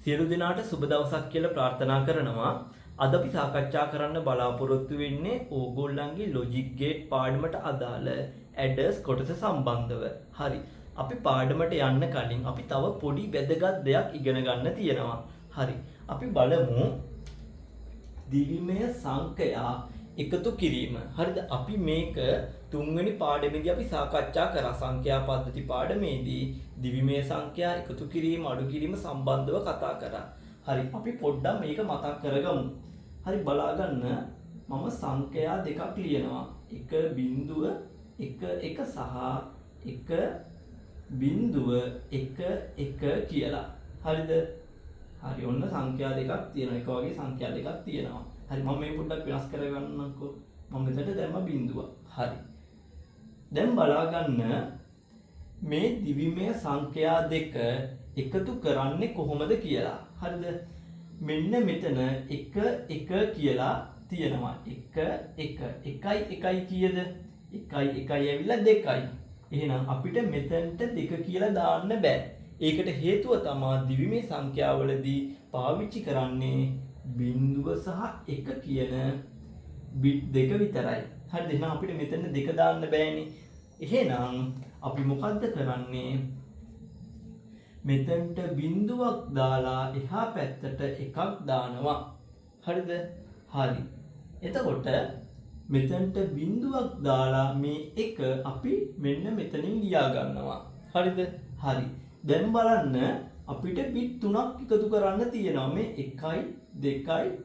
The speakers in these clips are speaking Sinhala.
සියලු දෙනාට සුබ දවසක් කියලා ප්‍රාර්ථනා කරනවා. අද අපි සාකච්ඡා කරන්න බලාපොරොත්තු වෙන්නේ ඕගොල්ලන්ගේ ලොජික් ගේට් පාඩමට අදාළ ඇඩර්ස් කොටස සම්බන්ධව. හරි. අපි පාඩමට යන්න කලින් අපි තව පොඩි වැදගත් දෙයක් ඉගෙන ගන්න තියෙනවා. හරි. අපි බලමු දිවිමය සංඛ්‍යා එකතු කිරීම. හරිද? අපි මේක තුන්වෙනි පාඩමේදී අපි සාකච්ඡා කරා. සංඛ්‍යා පද්ධති පාඩමේදී දිවිමය සංඛ්‍යා එකතු කිරීම අඩු කිරීම සම්බන්ධව කතා කරා. හරි. අපි පොඩ්ඩක් මේක මතක් කරගමු. හරි, බලා ගන්න. මම සංඛ්‍යා දෙකක් ලියනවා. 1.11 සහ 1.11 කියලා. හරිද? හරි, ඔන්න සංඛ්‍යා දෙකක් තියෙනවා. එක වගේ සංඛ්‍යා දෙකක් තියෙනවා. හරි, මම මේ පොඩ්ඩක් වෙනස් කරගන්නම්කෝ. මම මෙතන දැම්ම බිඳුව. හරි. දැන් බලා ගන්න මේ දිවිමය සංඛ්‍යා දෙක එකතු කරන්නේ කොහොමද කියලා. හරිද? මෙන්න මෙතන 1 1 කියලා තියෙනවා. 1 1 1යි 1යි කීයද? 1යි 1යි ඇවිල්ලා 2යි. එහෙනම් අපිට මෙතනට 2 කියලා දාන්න බෑ. ඒකට හේතුව තමයි දිවිමය සංඛ්‍යාවලදී පාවිච්චි කරන්නේ බිංදුව සහ 1 කියන බිට් දෙක විතරයි. හරිද? එහෙනම් අපිට මෙතන 2 දාන්න බෑනේ. එහෙනම් අපි මොකද්ද කරන්නේ? මෙතනට බිංදුවක් දාලා එහා පැත්තට එකක් දානවා. හරිද? හරි. එතකොට මෙතනට බිංදුවක් දාලා මේ එක අපි මෙන්න මෙතනින් ලියා ගන්නවා. හරිද? හරි. දැන් බලන්න අපිට බිට් 3ක් එකතු කරන්න තියෙනවා. මේ 1යි 2යි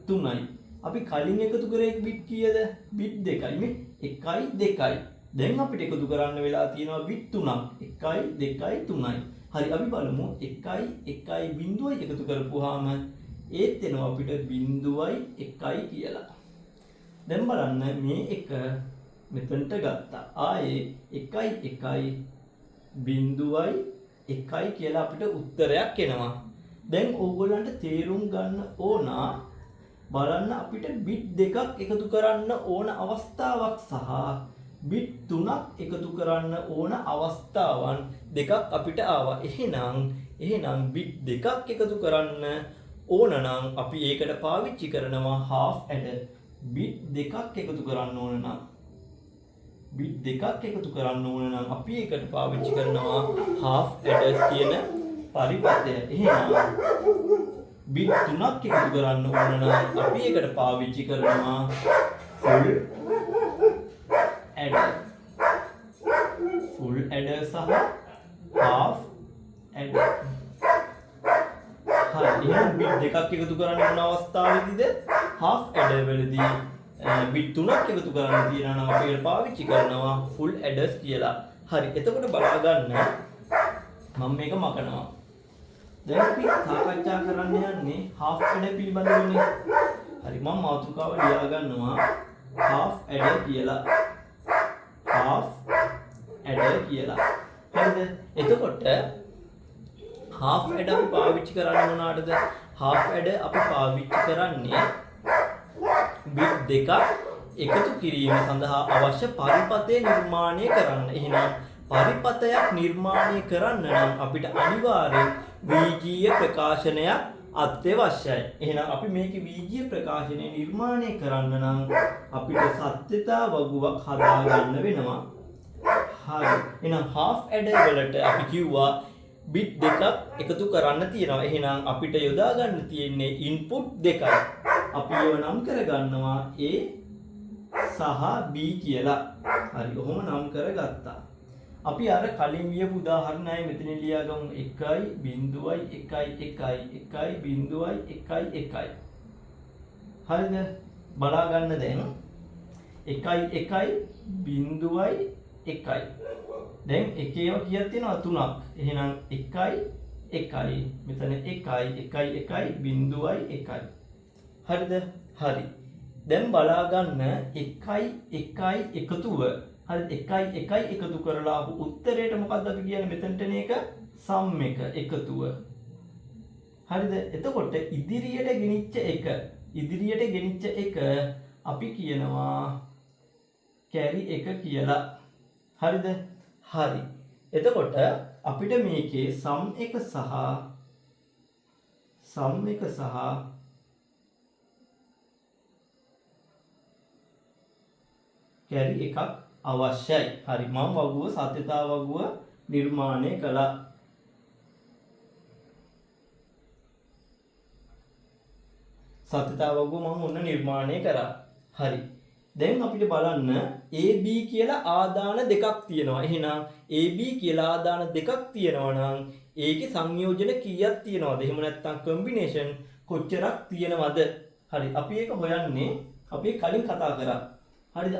3යි. අපි කලින් එකතු කරේ බිට් කීයද? බිට් 2යි. මේ 1යි 2යි. දැන් අපිට එකතු කරන්න වෙලා තියෙනවා බිට් 3ක්. 1යි 2යි 3යි. හරි, අපි බලමු 1යි 1යි බිංදුවයි එකතු කරපුවාම ඒත් එනවා අපිට බිංදුවයි 1යි කියලා. දැන් බලන්න මේ එක මෙතනට ගත්තා. ආයේ 1යි 1යි බිංදුවයි 1යි කියලා අපිට උත්තරයක් එනවා. දැන් ඕගොල්ලන්ට තේරුම් ගන්න ඕන බලන්න අපිට බිට් දෙකක් එකතු කරන්න ඕන අවස්ථාවක් සහ බිට් 3ක් එකතු කරන්න ඕන අවස්ථාවන් දෙකක් අපිට ආවා. එහෙනම් බිට් දෙකක් එකතු කරන්න ඕන නම් අපි ඒකට පාවිච්චි කරනවා half adder. බිට් දෙකක් එකතු කරන්න ඕන නම් අපි ඒකට පාවිච්චි කරනවා half adders කියන පරිපථය. එහෙනම් බිට් 3ක් එකතු කරන්න ඕන නම් අපි ඒකට පාවිච්චි කරනවා full adder සහ half adder. හරි, එහෙනම් බිට් දෙකක් එකතු කරන්න ඕන අවස්ථාවේදීද half adder වලදී බිට් 3ක් එකතු කරන්න තියෙනවා නම් අපි ඒකට පාවිච්චි කරනවා full adders කියලා. හරි, එතකොට බලා ගන්න මම මේක මකනවා. දැන් අපි සාකච්ඡා කරන්න යන්නේ half adder පිළිබඳවනේ. හරි, මම මාතෘකාව ලියා ගන්නවා half adder කියලා. හරිද? එතකොට half adder අපි පාවිච්චි කරන්නේ මොනවාටද? half adder අපි පාවිච්චි කරන්නේ බිට් දෙකක් එකතු කිරීම සඳහා අවශ්‍ය පරිපථය නිර්මාණය කරන්න. එහෙනම් පරිපථයක් නිර්මාණය කරන්න නම් අපිට අනිවාර්යෙන් බීජීය ප්‍රකාශනයක් අත්‍යවශ්‍යයි. එහෙනම් අපි මේකේ බීජීය ප්‍රකාශනය නිර්මාණය කරන්න නම් අපිට සත්‍යතා වගුවක් හදා ගන්න වෙනවා. හරි. එහෙනම් half adder වලට අපි කිව්වා බිට් දෙකක් එකතු කරන්න තියෙනවා. එහෙනම් අපිට යොදා ගන්න තියෙන්නේ ඉන්පුට් දෙකයි. අපි ඒව නම් කරගන්නවා A සහ B කියලා. හරි, ඔහොම නම් කරගත්තා. අපි අර කලින් ලියපු උදාහරණය මෙතන ලියා ගමු. 1.1 හරිද? බලා ගන්න දැන් 1.1 දැන් එකේව කීයක් තියෙනවද? 3ක්. එහෙනම් 1.1 මෙතන 1.1 හරිද? හරි. දැන් බලා ගන්න 1.1 එකතුව. හරිද? 1.1 එකතු කරලා ආපු උත්තරයට මොකද්ද අපි කියන්නේ? මෙතනට මේක සම් එක එකතුව. හරිද? එතකොට ඉදිරියට ගෙනිච්ච එක අපි කියනවා කැරි එක කියලා. හරිද? හරි. එතකොට අපිට මේකේ සම් එක සහ සම් එක සහ කැරි එකක් අවශ්‍යයි. හරි මම වගුව සත්‍යතා වගුව නිර්මාණය කළා. සත්‍යතා වගුව මම ඔන්න නිර්මාණය කරා. හරි. දැන් අපිට බලන්න AB කියලා ආදාන දෙකක් තියෙනවා. එහෙනම් AB කියලා ආදාන දෙකක් තියෙනවා නම් ඒකේ සංයෝජන කීයක් තියෙනවද? එහෙම නැත්නම් කම්බිනේෂන් කොච්චරක් තියෙනවද? හරි. අපි ඒක හොයන්නේ අපි කලින් කතා කරා. හරිද?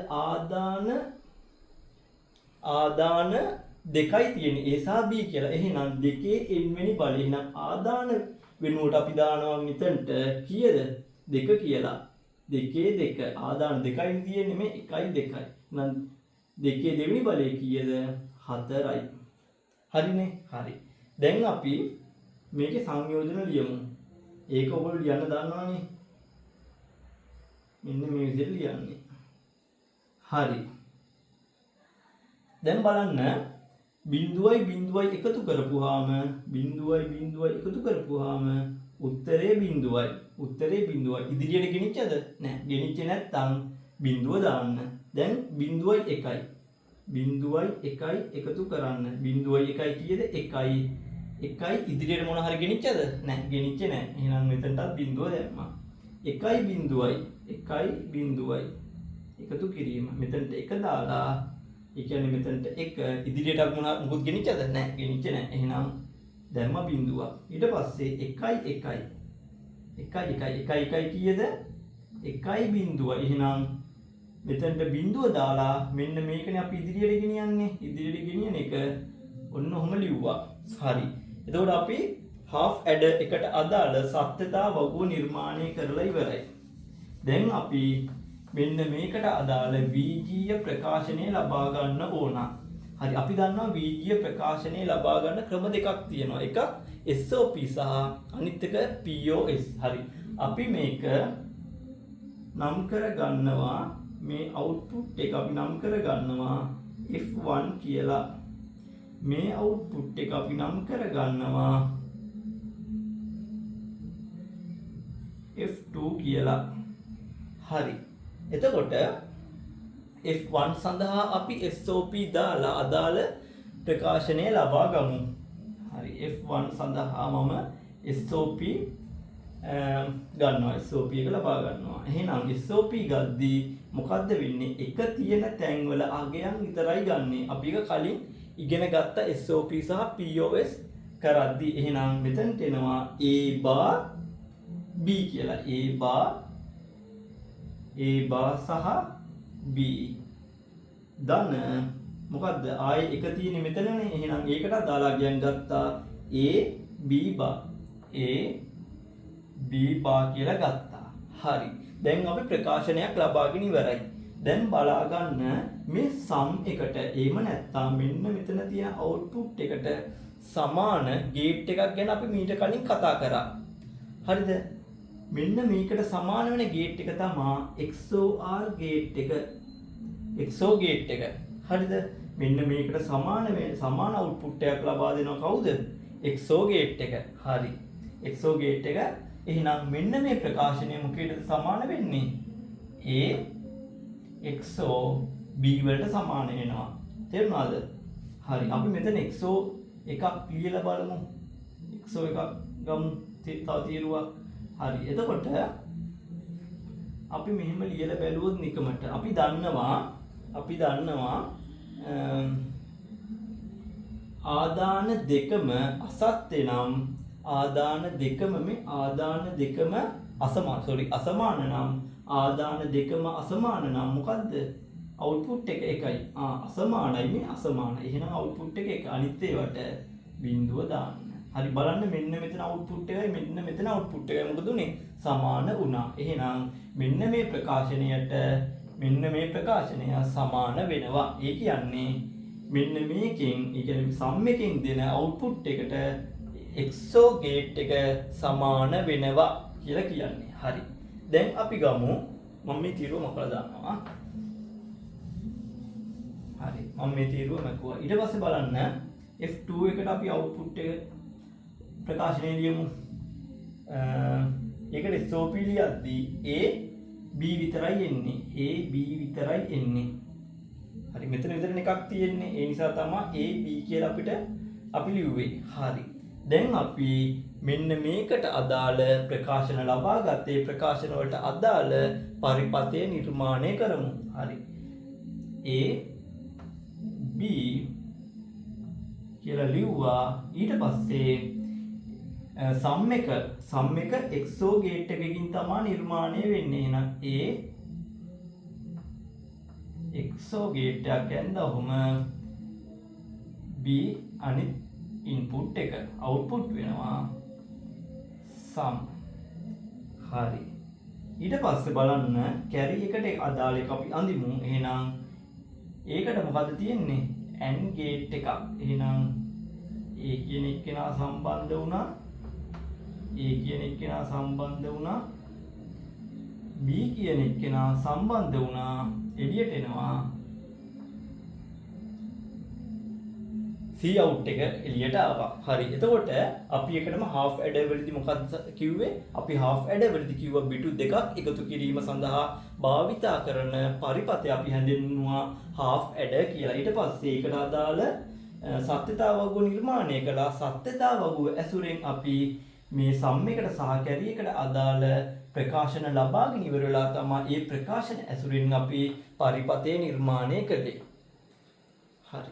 ආදාන දෙකයි තියෙන්නේ A සහ B කියලා. එහෙනම් දෙකේ n වෙනි බලය. එහෙනම් ආදාන වෙනුවට අපි දානවා මෙතනට කීයද? 2 කියලා. 2 2 ආදාන දෙකයි තියෙන්නේ මේ 1 2යි. එහෙනම් දෙකේ දෙවෙනි බලය කීයද? 4යි. හරිනේ? හරි. දැන් අපි මේකේ සංයෝජන ලියමු. ඒක ඔයගොල්ලෝ ලියන්න දන්නවනේ. මෙන්න මේ විදිහට ලියන්නේ. හරි. දැන් බලන්න බිඳුවයි බිඳුවයි එකතු කරපුවාම උත්තරේ බිඳුවයි. උත්තරේ බිඳුවයි. ඉදිරියට ගෙනිච්චද? නැහැ. ගෙනිච්චේ නැත්තම් බිඳුව දාන්න. දැන් බිඳුවයි 1යි. බිඳුවයි 1යි එකතු කරන්න. බිඳුවයි 1යි කීයද? 1යි. 1යි ඉදිරියට මොන හරි ගෙනිච්චද? නැහැ. ගෙනිච්චේ නැහැ. එහෙනම් මෙතනටත් බිඳුව දැම්මා. 1යි බිඳුවයි. 1යි බිඳුවයි. එකතු කිරීම. මෙතනට 1 දාලා ඒ කියන්නේ මෙතනට 1 ඉදිරියට මොකද ගෙනිච්චද? නැහැ. ගෙනිච්චේ නැහැ. එහෙනම් දැම්ම බිඳුවක්. ඊට පස්සේ 1යි 1යි. 1යි 1යි කීයද? 1යි බිඳුව. එහෙනම් මෙතනට බිඳුව දාලා මෙන්න මේකනේ අපි ඉදිරියට ගෙනියන්නේ. ඉදිරියට ගෙනියන එක ඔන්න ඔහම ලිව්වා. හරි. එතකොට අපි half adder එකට අදාළ සත්‍යතා වගුව නිර්මාණය කරලා ඉවරයි. දැන් අපි මෙන්න මේකට අදාළ වීජීය ප්‍රකාශනය ලබා ගන්න ඕන. හරි අපි දන්නවා වීජීය ප්‍රකාශනය ලබා ගන්න ක්‍රම දෙකක් තියෙනවා. එකක් SOP සහ අනිත් එක POS. හරි. අපි මේක නම් කර ගන්නවා මේ output එක අපි නම් කර ගන්නවා F1 කියලා. මේ output එක අපි නම් කර ගන්නවා F2 කියලා. හරි. එතකොට F1 සඳහා අපි SOP දාලා අදාළ ප්‍රකාශනය ලබා ගමු. හරි. F1 සඳහා මම SOP ගන්නවා. SOP එක ලබා ගන්නවා. එහෙනම් SOP ගද්දී මොකද්ද වෙන්නේ? එක තියෙන තැන්වල අගයන් විතරයි ගන්නෙ. අපි එක කලින් ඉගෙන ගත්ත SOP සහ POS කරද්දී. එහෙනම් මෙතනට එනවා A bar B කියලා. A bar සහ B ධන මොකද්ද? ආයේ එක තියෙන්නේ මෙතනනේ. එහෙනම් ඒකට දාලා ගියන් ගත්තා A B bar. A B bar කියලා ගත්තා. හරි. දැන් අපි ප්‍රකාශනයක් ලබාගෙන ඉවරයි. දැන් බලා ගන්න මේ sum එකට එහෙම නැත්නම් මෙන්න මෙතන තියෙන output එකට සමාන gate එකක් ගැන අපි මීට කලින් කතා කරා. හරිද? මෙන්න මේකට සමාන වෙන gate එක තමයි XOR gate එක. XOR gate එක. හරිද? මෙන්න මේකට සමාන output එකක් ලබා දෙනවා කවුද? XOR gate එක. හරි. XOR gate එක. එහෙනම් මෙන්න මේ ප්‍රකාශනය මොකේද සමාන වෙන්නේ? A XOR B වලට සමාන වෙනවා. තේරුණාද? හරි. අපි මෙතන XOR එකක් ලියලා බලමු. XOR එකක් ගමු. තව තීරුවක්. හරි. එතකොට අපි මෙහෙම ලියලා බැලුවොත් නිකමට අපි දන්නවා ආදාන දෙකම අසත්‍ය නම් ආදාන දෙකම අසමාන නම් ආදාන දෙකම අසමාන නම් මොකද්ද? output එක එකයි. අසමානයි මේ අසමාන. එහෙනම් output එක එක. අනිත් ඒවට බිඳුව දාන්න. හරි බලන්න මෙන්න මෙතන output එකයි මෙන්න මෙතන output එකයි මොකද උනේ? සමාන වුණා. එහෙනම් මෙන්න මේ ප්‍රකාශනය සමාන වෙනවා. ඒ කියන්නේ මෙන්න මේකෙන් ඒ කියන්නේ sum එකෙන් දෙන output එකට XOR gate එක සමාන වෙනවා කියලා කියන්නේ. හරි. දැන් අපි ගමු මම මේ තීරුව මකලා දානවා. හරි. මම මේ තීරුව මකුවා. ඊට පස්සේ බලන්න F2 එකට අපි output එක ප්‍රකාශනය ලියමු. ඒකට SOP ලියද්දී A B විතරයි එන්නේ. A B විතරයි එන්නේ. හරි මෙතන විතරනේ එකක් තියෙන්නේ. ඒ නිසා තමයි A B කියලා අපි ලිව්වේ. හරි. දැන් අපි මෙන්න මේකට අදාළ ප්‍රකාශන ලබා ගත්තේ ප්‍රකාශන වලට අදාළ පරිපතය නිර්මාණය කරමු. හරි. A B කියලා ලිව්වා. ඊට පස්සේ සම් එක XO ගේට් එකකින් තමයි නිර්මාණය වෙන්නේ. එහෙනම් A XO ගේට් එකක් ඇඳවුම B අනිත් ඉන්පුට් එක අවුට්පුට් වෙනවා සම්. හරි. ඊට පස්සේ බලන්න කැරි එකට අදාළ එක අපි අඳිමු. එහෙනම් ඒකට මොකද තියෙන්නේ? AND ගේට් එකක්. එහෙනම් A කියන එක්කෙනා සම්බන්ධ වුණා. A කියන එක්කෙනා සම්බන්ධ වුණා. B කියන එක්කෙනා සම්බන්ධ වුණා. එළියට එනවා. C out එක එළියට ආවා. හරි. එතකොට අපි එකටම half adder වලදී මොකක්ද කිව්වේ? අපි half adder වලදී කිව්වා බිටු දෙකක් එකතු කිරීම සඳහා භාවිතා කරන පරිපතය අපි හැඳින්වුවා half adder කියලා. ඊට පස්සේ ඒකට අදාළ සත්‍යතා වගුව නිර්මාණය කළා. සත්‍යතා වගුව ඇසුරෙන් අපි මේ සම් එකට සහ කැරි එකට අදාළ ප්‍රකාශන ලබාගෙන ඉවර වෙලා තමයි මේ ප්‍රකාශන ඇසුරින් අපි පරිපතය නිර්මාණය කළේ. හරි.